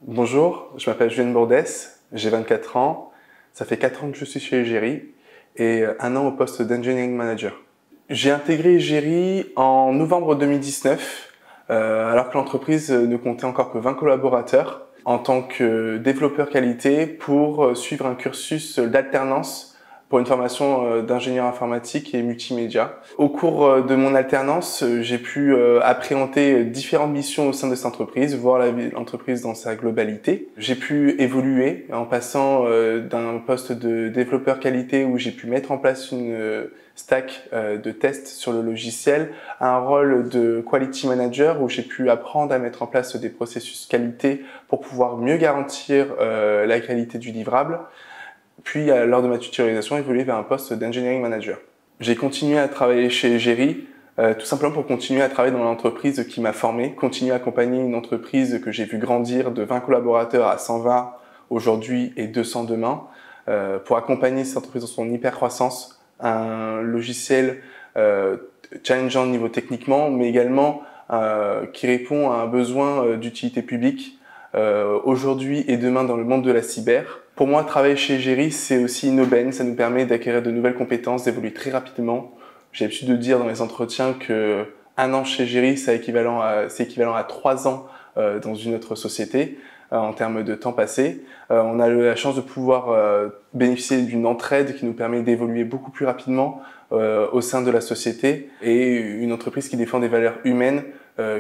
Bonjour, je m'appelle Julien Bourdès, j'ai 24 ans, ça fait 4 ans que je suis chez Egeri et 1 an au poste d'Engineering Manager. J'ai intégré Egeri en novembre 2019, alors que l'entreprise ne comptait encore que 20 collaborateurs, en tant que développeur qualité pour suivre un cursus d'alternance pour une formation d'ingénieur informatique et multimédia. Au cours de mon alternance, j'ai pu appréhender différentes missions au sein de cette entreprise, voir l'entreprise dans sa globalité. J'ai pu évoluer en passant d'un poste de développeur qualité où j'ai pu mettre en place une stack de tests sur le logiciel à un rôle de quality manager où j'ai pu apprendre à mettre en place des processus qualité pour pouvoir mieux garantir la qualité du livrable. Puis, lors de ma tutorisation, évolué vers un poste d'engineering manager. J'ai continué à travailler chez Egeri, tout simplement pour continuer à travailler dans l'entreprise qui m'a formé, continuer à accompagner une entreprise que j'ai vu grandir de 20 collaborateurs à 120 aujourd'hui et 200 demain, pour accompagner cette entreprise dans son hyper-croissance, un logiciel challengeant au niveau techniquement, mais également qui répond à un besoin d'utilité publique aujourd'hui et demain dans le monde de la cyber. Pour moi, travailler chez Egeri, c'est aussi une aubaine, ça nous permet d'acquérir de nouvelles compétences, d'évoluer très rapidement. J'ai l'habitude de dire dans les entretiens que 1 an chez Egeri, c'est équivalent à 3 ans dans une autre société en termes de temps passé. On a la chance de pouvoir bénéficier d'une entraide qui nous permet d'évoluer beaucoup plus rapidement au sein de la société et une entreprise qui défend des valeurs humaines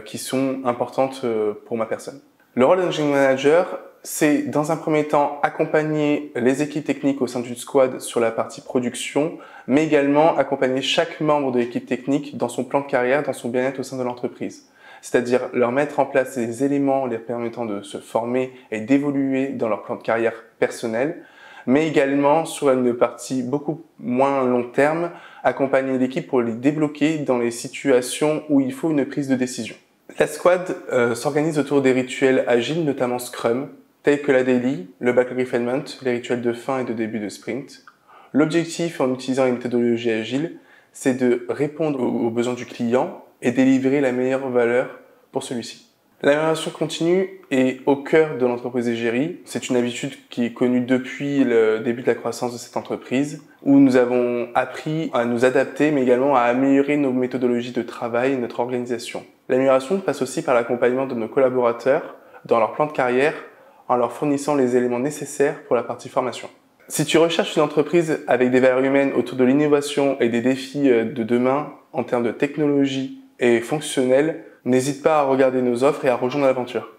qui sont importantes pour ma personne. Le rôle d'engineering manager, c'est dans un premier temps accompagner les équipes techniques au sein d'une squad sur la partie production, mais également accompagner chaque membre de l'équipe technique dans son plan de carrière, dans son bien-être au sein de l'entreprise. C'est-à-dire leur mettre en place des éléments les permettant de se former et d'évoluer dans leur plan de carrière personnel, mais également sur une partie beaucoup moins long terme, accompagner l'équipe pour les débloquer dans les situations où il faut une prise de décision. La squad s'organise autour des rituels agiles, notamment Scrum, tels que la daily, le backlog refinement, les rituels de fin et de début de sprint. L'objectif en utilisant une méthodologie agile, c'est de répondre aux besoins du client et délivrer la meilleure valeur pour celui-ci. L'amélioration continue est au cœur de l'entreprise Egeri. C'est une habitude qui est connue depuis le début de la croissance de cette entreprise, où nous avons appris à nous adapter, mais également à améliorer nos méthodologies de travail et notre organisation. L'amélioration passe aussi par l'accompagnement de nos collaborateurs dans leur plan de carrière, en leur fournissant les éléments nécessaires pour la partie formation. Si tu recherches une entreprise avec des valeurs humaines autour de l'innovation et des défis de demain en termes de technologie et fonctionnel, n'hésite pas à regarder nos offres et à rejoindre l'aventure.